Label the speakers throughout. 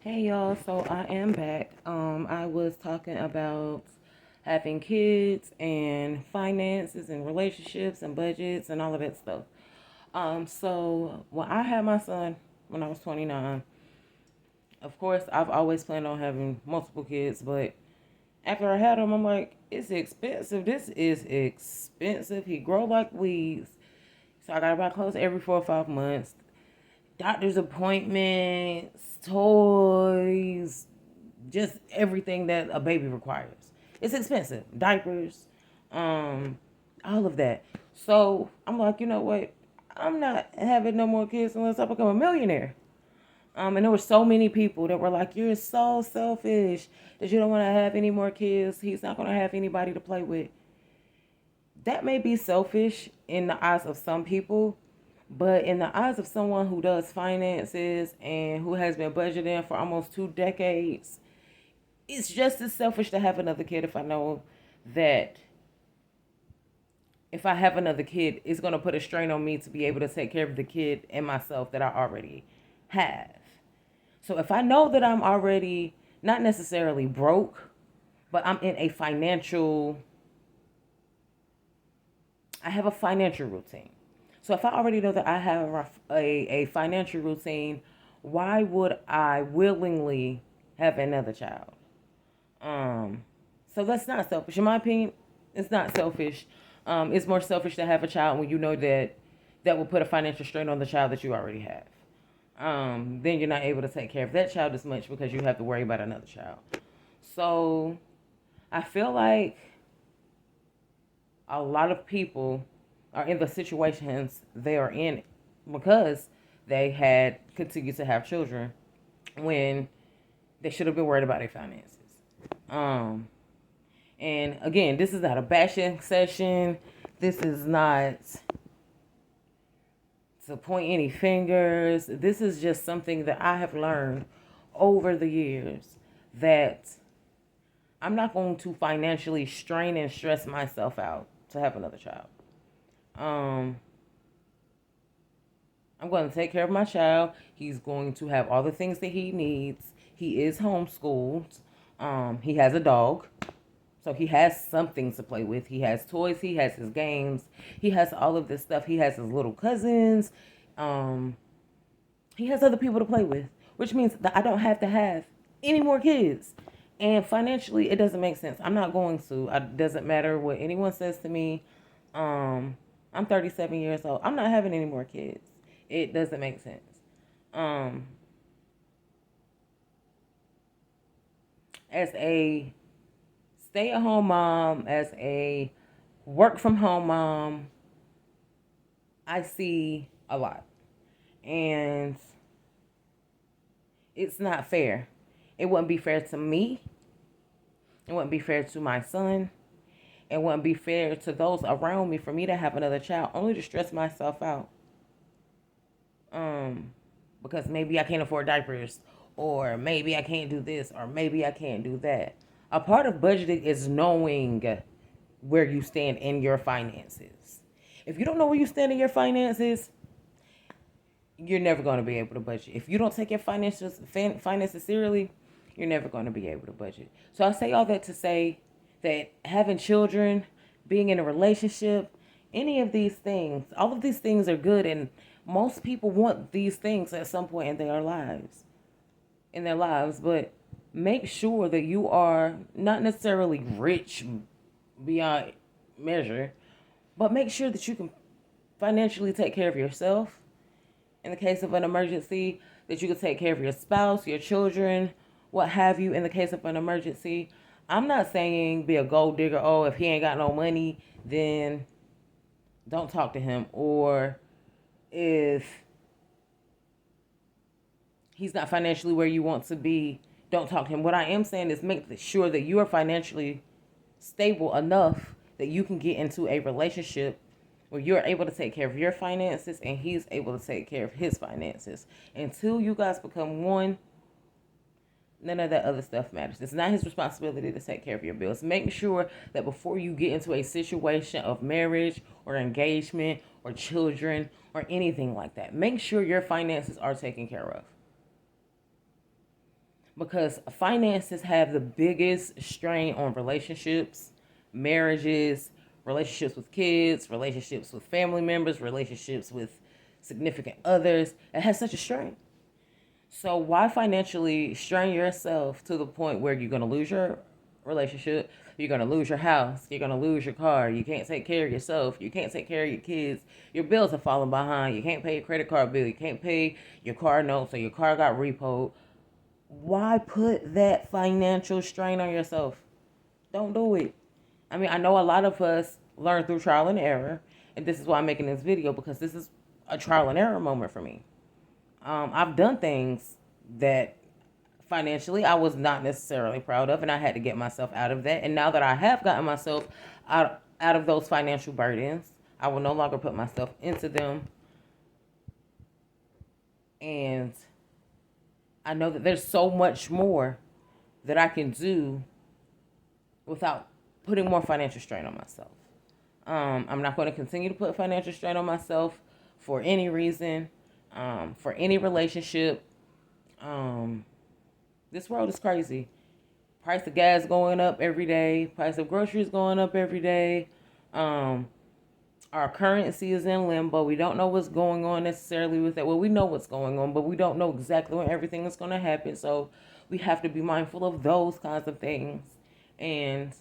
Speaker 1: Hey y'all, so I am back. I was talking about having kids and finances and relationships and budgets and all of that stuff. So when I had my son when I was 29, of course I've always planned on having multiple kids, but after I had him, I'm like, it's expensive. This is expensive. He grow like weeds, so I gotta buy clothes every 4 or 5 months. Doctor's appointments, toys, just everything that a baby requires. It's expensive. Diapers, um, all of that. So I'm like, you know what? I'm not having no more kids unless I become a millionaire. And there were so many people that were like, you're so selfish that you don't want to have any more kids. He's not going to have anybody to play with. That may be selfish in the eyes of some people, but in the eyes of someone who does finances and who has been budgeting for almost 2 decades, it's just as selfish to have another kid if I know that if I have another kid, it's going to put a strain on me to be able to take care of the kid and myself that I already have. So if I know that I'm already not necessarily broke, but I'm in a financial, I have a financial routine. So if I already know that I have a financial routine, why would I willingly have another child? Um, so that's not selfish. In my opinion, it's not selfish. It's more selfish to have a child when you know that that will put a financial strain on the child that you already have. Then you're not able to take care of that child as much because you have to worry about another child. So I feel like a lot of people are in the situations they are in because they had continued to have children when they should have been worried about their finances. Um, And again, this is not a bashing session. This is not to point any fingers. This is just something that I have learned over the years that I'm not going to financially strain and stress myself out to have another child. Um, I'm going to take care of my child. He's going to have all the things that he needs. He is homeschooled. He has a dog. So he has something to play with. He has toys. He has his games. He has all of this stuff. He has his little cousins. Um, he has other people to play with, which means that I don't have to have any more kids. And financially, it doesn't make sense. I'm not going to. It doesn't matter what anyone says to me. I'm 37 years old. I'm not having any more kids. It doesn't make sense. Um, as a stay-at-home mom, as a work-from-home mom, I see a lot. And it's not fair. It wouldn't be fair to me. It wouldn't be fair to my son. It wouldn't be fair to those around me for me to have another child only to stress myself out. Um, because maybe I can't afford diapers, or maybe I can't do this, or maybe I can't do that. A part of budgeting is knowing where you stand in your finances. If you don't know where you stand in your finances, you're never going to be able to budget. If you don't take your finances seriously, you're never going to be able to budget. So I say all that to say that having children, being in a relationship, any of these things, all of these things are good, and most people want these things at some point in their lives. But make sure that you are not necessarily rich beyond measure, but make sure that you can financially take care of yourself in the case of an emergency, that you can take care of your spouse, your children, what have you in the case of an emergency. I'm not saying be a gold digger. Oh, if he ain't got no money, then don't talk to him. Or if he's not financially where you want to be, don't talk to him. What I am saying is make sure that you are financially stable enough that you can get into a relationship where you're able to take care of your finances and he's able to take care of his finances. Until you guys become one, none of that other stuff matters. It's not his responsibility to take care of your bills. Make sure that before you get into a situation of marriage or engagement or children or anything like that, make sure your finances are taken care of. because finances have the biggest strain on relationships, marriages, relationships with kids, relationships with family members, relationships with significant others. It has such a strain. So why financially strain yourself to the point where you're going to lose your relationship, you're going to lose your house, you're going to lose your car, you can't take care of yourself, you can't take care of your kids, your bills are falling behind, you can't pay your credit card bill, you can't pay your car note, so your car got repoed. Why put that financial strain on yourself? Don't do it. I mean, I know a lot of us learn through trial and error, and this is why I'm making this video, because this is a trial and error moment for me. I've done things that financially I was not necessarily proud of, and I had to get myself out of that. And now that I have gotten myself out of those financial burdens, I will no longer put myself into them. And I know that there's so much more that I can do without putting more financial strain on myself. I'm not going to continue to put financial strain on myself for any reason, for any relationship. This world is crazy. Price of gas going up every day. Price of groceries going up every day. Our currency is in limbo. We don't know what's going on necessarily with that. Well, we know what's going on, but we don't know exactly when everything is going to happen. So we have to be mindful of those kinds of things. And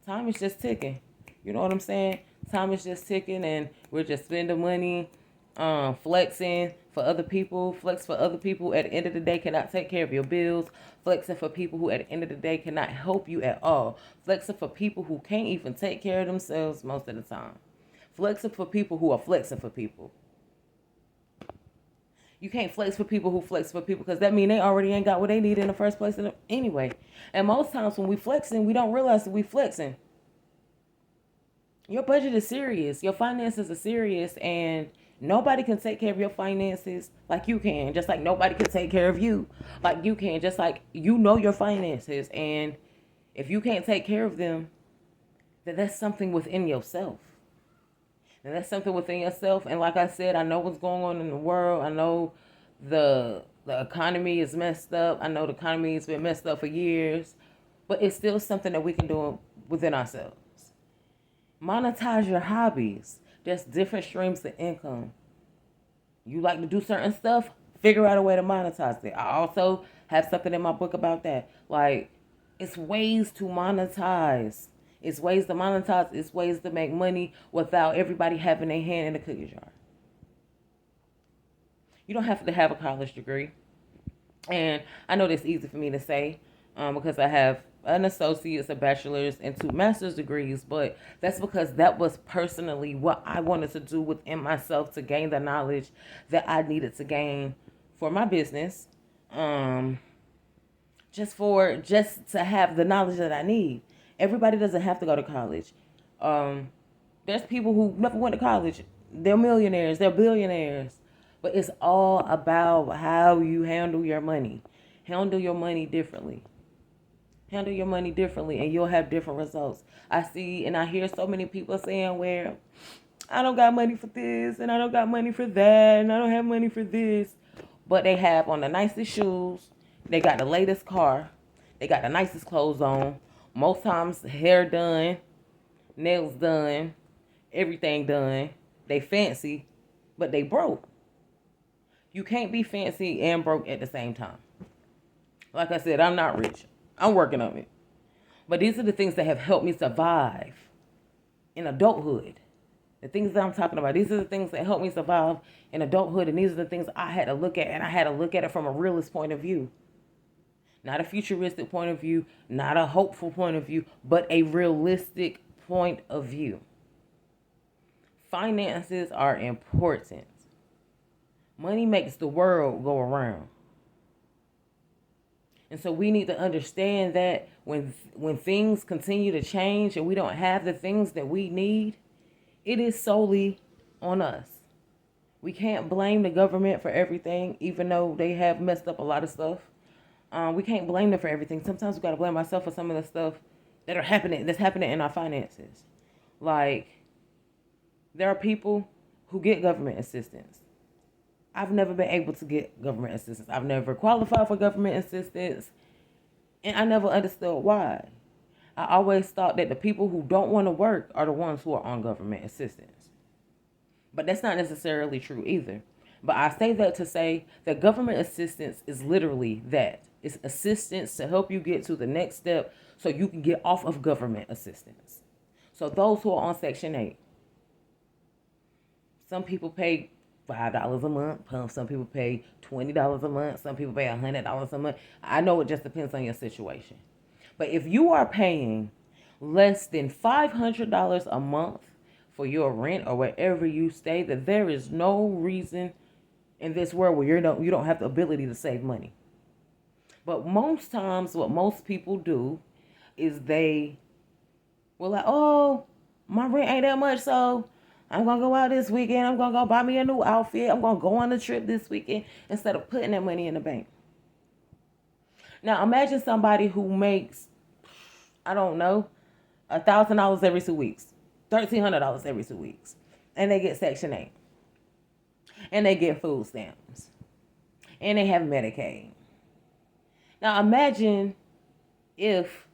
Speaker 1: time is just ticking. You know what I'm saying? Time is just ticking, and we're just spending money, flexing for other people. Flex for other people at the end of the day cannot take care of your bills. Flexing for people who at the end of the day cannot help you at all. Flexing for people who can't even take care of themselves most of the time. Flexing for people who are flexing for people. You can't flex for people who flex for people, because that means they already ain't got what they need in the first place anyway. And most times when we flexing, we don't realize that we flexing. Your budget is serious. Your finances are serious, and nobody can take care of your finances like you can. Just like nobody can take care of you like you can. Just like you know your finances, and if you can't take care of them, then that's something within yourself. And that's something within yourself. And like I said, I know what's going on in the world. I know the economy is messed up. I know the economy has been messed up for years, but it's still something that we can do within ourselves. Monetize your hobbies. There's different streams of income. You like to do certain stuff, figure out a way to monetize it. I also have something in my book about that. Like, it's ways to monetize. It's ways to monetize. It's ways to make money without everybody having their hand in the cookie jar. You don't have to have a college degree. And I know that's easy for me to say because I have an associate's, a bachelor's, and 2 master's degrees. But that's because that was personally what I wanted to do within myself to gain the knowledge that I needed to gain for my business. Just to have the knowledge that I need. Everybody doesn't have to go to college. There's people who never went to college. They're millionaires. They're billionaires. But it's all about how you handle your money. Handle your money differently. Handle your money differently, and you'll have different results. I see and I hear so many people saying, well, I don't got money for this, and I don't got money for that, and I don't have money for this. But they have on the nicest shoes. They got the latest car. They got the nicest clothes on. Most times, hair done, nails done, everything done. They fancy, but they broke. You can't be fancy and broke at the same time. Like I said, I'm not rich. I'm working on it. But these are the things that have helped me survive in adulthood. The things that I'm talking about, these are the things that helped me survive in adulthood. And these are the things I had to look at. And I had to look at it from a realist point of view. Not a futuristic point of view, not a hopeful point of view, but a realistic point of view. Finances are important. Money makes the world go around. And so we need to understand that when things continue to change and we don't have the things that we need, it is solely on us. We can't blame the government for everything, even though they have messed up a lot of stuff. We can't blame them for everything. Sometimes we got to blame ourselves for some of the stuff that's happening in our finances. Like, there are people who get government assistance. I've never been able to get government assistance. I've never qualified for government assistance, and I never understood why. I always thought that the people who don't want to work are the ones who are on government assistance. But that's not necessarily true either. But I say that to say that government assistance is literally that. It's assistance to help you get to the next step so you can get off of government assistance. So those who are on Section 8, some people pay $5 a month. Some people pay $20 a month. Some people pay $100 a month. I know it just depends on your situation. But if you are paying less than $500 a month for your rent or wherever you stay, that there is no reason in this world where you don't have the ability to save money. But most times, what most people do is they will like, oh, my rent ain't that much, so I'm gonna go out this weekend. I'm gonna go buy me a new outfit. I'm gonna go on a trip this weekend instead of putting that money in the bank. Now imagine somebody who makes, I don't know, $1,000 every 2 weeks, $1,300 every 2 weeks, and they get Section 8, and they get food stamps, and they have Medicaid. Now imagine if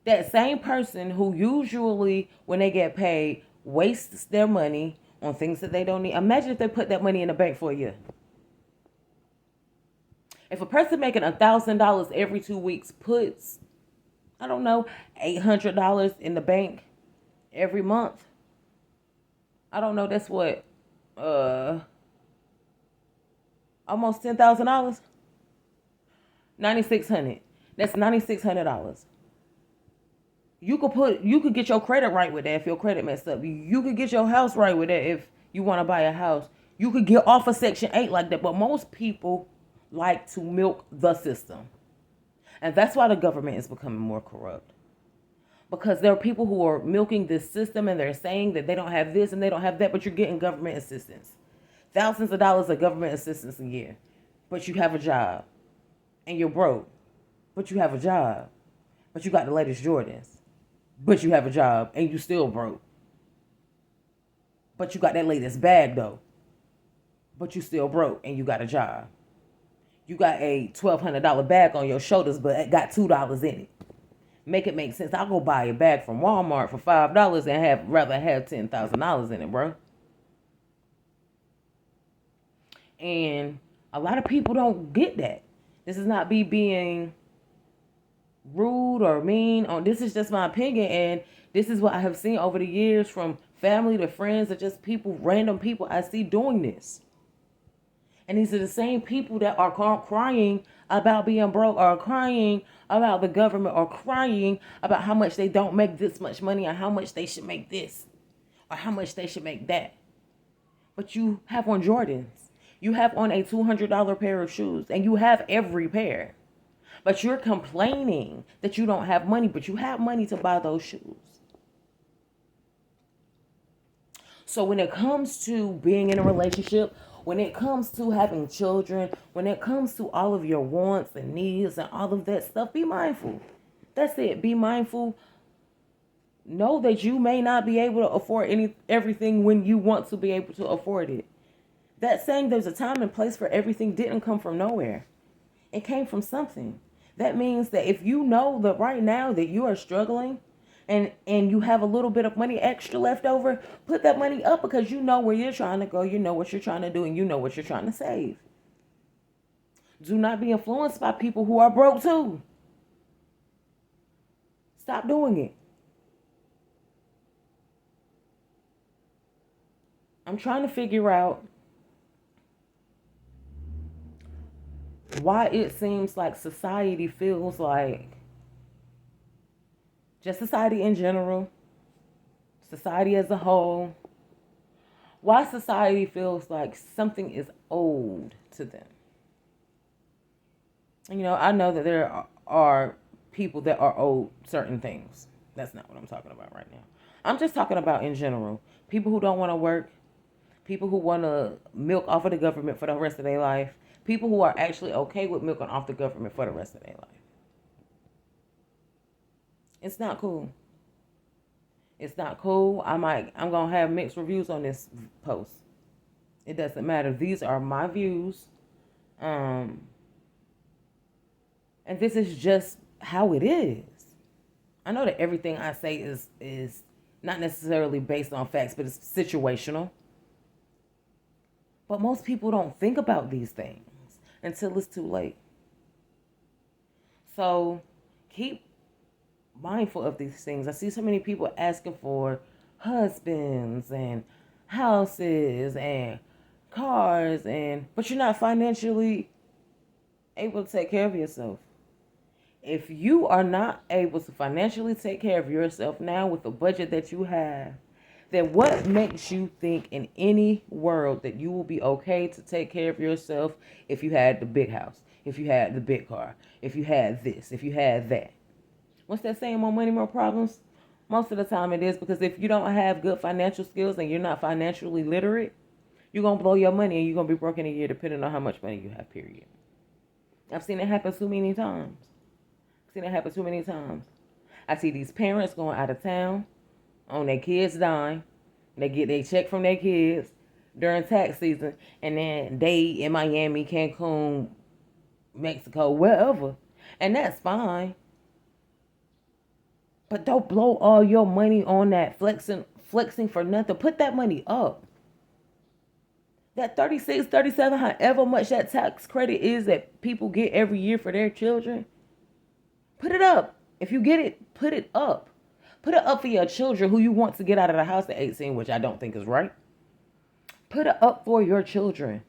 Speaker 1: that same person who usually, when they get paid, wastes their money on things that they don't need. Imagine if they put that money in the bank for a year. If a person making $1,000 every 2 weeks puts, I don't know, $800 in the bank every month, I don't know, that's what, almost $10,000, $9,600. That's $9,600. You could get your credit right with that if your credit messed up. You could get your house right with that if you want to buy a house. You could get off of Section 8 like that. But most people like to milk the system. And that's why the government is becoming more corrupt. Because there are people who are milking this system and they're saying that they don't have this and they don't have that, but you're getting government assistance. Thousands of dollars of government assistance a year. But you have a job. And you're broke. But you have a job. But you got the latest Jordans. But you have a job and you still broke. But you got that latest bag though. But you still broke and you got a job. You got a $1,200 bag on your shoulders, but it got $2 in it. Make it make sense. I'll go buy a bag from Walmart for $5 and rather have $10,000 in it, bro. And a lot of people don't get that. This is not me being rude or mean. This is just my opinion, and this is what I have seen over the years from family to friends or just people, random people I see doing this. And these are the same people that are crying about being broke, or crying about the government, or crying about how much they don't make this much money, or how much they should make this, or how much they should make that. But you have on Jordans. You have on a $200 pair of shoes, and you have every pair. But you're complaining that you don't have money, but you have money to buy those shoes. So when it comes to being in a relationship, when it comes to having children, when it comes to all of your wants and needs and all of that stuff, be mindful. That's it. Be mindful. Know that you may not be able to afford everything when you want to be able to afford it. That saying, there's a time and place for everything, didn't come from nowhere. It came from something. That means that if you know that right now that you are struggling and you have a little bit of money extra left over, put that money up, because you know where you're trying to go, you know what you're trying to do, and you know what you're trying to save. Do not be influenced by people who are broke too. Stop doing it. I'm trying to figure out why it seems like society feels like, just society in general, society as a whole, why society feels like something is owed to them. You know, I know that there are people that are owed certain things. That's not what I'm talking about right now. I'm just talking about in general. People who don't want to work, people who want to milk off of the government for the rest of their life, people who are actually okay with milking off the government for the rest of their life. It's not cool. It's not cool. I'm going to have mixed reviews on this post. It doesn't matter. These are my views. Um, and this is just how it is. I know that everything I say is not necessarily based on facts, but it's situational. But most people don't think about these things until it's too late. So keep mindful of these things. I see so many people asking for husbands and houses and cars, and but you're not financially able to take care of yourself. If you are not able to financially take care of yourself now with the budget that you have, then what makes you think in any world that you will be okay to take care of yourself if you had the big house, if you had the big car, if you had this, if you had that? What's that saying, more money, more problems? Most of the time it is, because if you don't have good financial skills and you're not financially literate, you're going to blow your money and you're going to be broke in a year depending on how much money you have, period. I've seen it happen too many times. I see these parents going out of town on their kids' dime. They get their check from their kids during tax season, and then they in Miami, Cancun, Mexico, wherever. And that's fine. But don't blow all your money on that flexing for nothing. Put that money up. That 36, 37, however much that tax credit is that people get every year for their children, put it up. If you get it, put it up. Put it up for your children who you want to get out of the house at 18, which I don't think is right. Put it up for your children.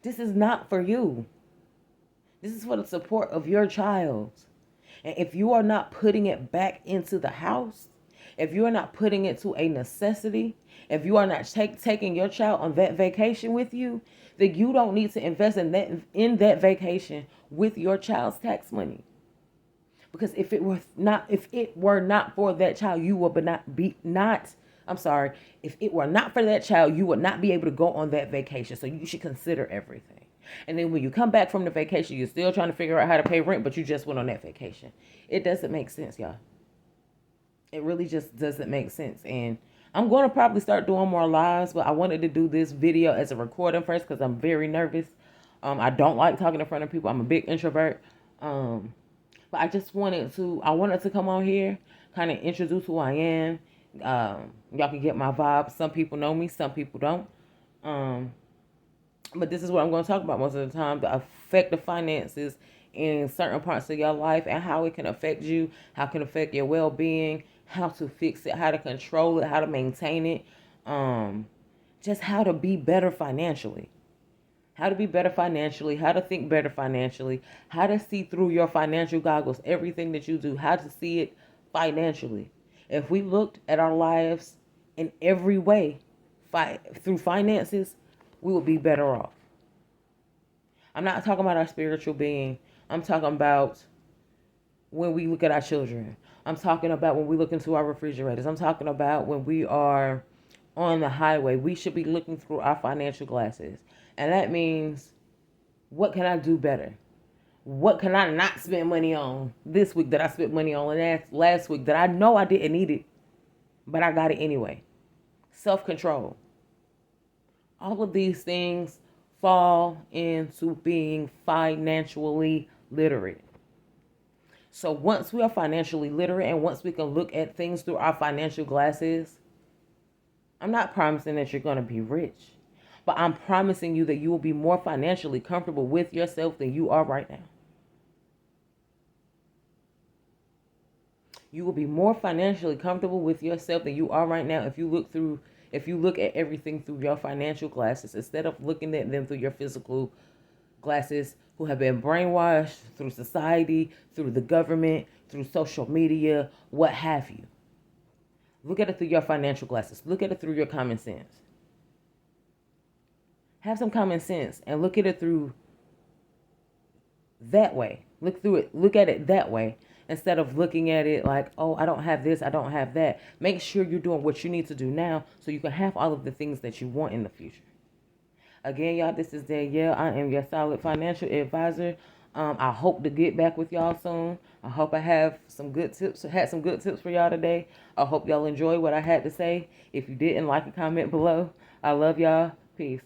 Speaker 1: This is not for you. This is for the support of your child. And if you are not putting it back into the house, if you are not putting it to a necessity, if you are not taking your child on that vacation with you, then you don't need to invest in that vacation with your child's tax money. Because if it were not for that child, you would not be not. I'm sorry. If it were not for that child, you would not be able to go on that vacation. So you should consider everything. And then when you come back from the vacation, you're still trying to figure out how to pay rent, but you just went on that vacation. It doesn't make sense, y'all. It really just doesn't make sense. And I'm going to probably start doing more lives, but I wanted to do this video as a recording first because I'm very nervous. I don't like talking in front of people. I'm a big introvert. But I just wanted to come on here, kind of introduce who I am. Y'all can get my vibe. Some people know me, some people don't. But this is what I'm going to talk about most of the time: the effect of finances in certain parts of your life and how it can affect you, how it can affect your well-being, how to fix it, how to control it, how to maintain it, just how to be better financially. How to be better financially, how to think better financially, how to see through your financial goggles, everything that you do, how to see it financially. If we looked at our lives in every way through finances, we would be better off. I'm not talking about our spiritual being. I'm talking about when we look at our children. I'm talking about when we look into our refrigerators. I'm talking about when we are on the highway. We should be looking through our financial glasses. And that means, what can I do better? What can I not spend money on this week that I spent money on last week that I know I didn't need it, but I got it anyway? Self-control. All of these things fall into being financially literate. So once we are financially literate and once we can look at things through our financial glasses, I'm not promising that you're going to be rich, but I'm promising you that you will be more financially comfortable with yourself than you are right now. You will be more financially comfortable with yourself than you are right now if you look at everything through your financial glasses instead of looking at them through your physical glasses, who have been brainwashed through society, through the government, through social media, what have you. Look at it through your financial glasses. Look at it through your common sense. Have some common sense and look at it through that way. Look at it that way instead of looking at it like, oh, I don't have this, I don't have that. Make sure you're doing what you need to do now so you can have all of the things that you want in the future. Again, y'all, this is Danielle. I am your solid financial advisor. I hope to get back with y'all soon. I hope I have some good tips. Had some good tips for y'all today. I hope y'all enjoy what I had to say. If you didn't, like and comment below. I love y'all. Peace.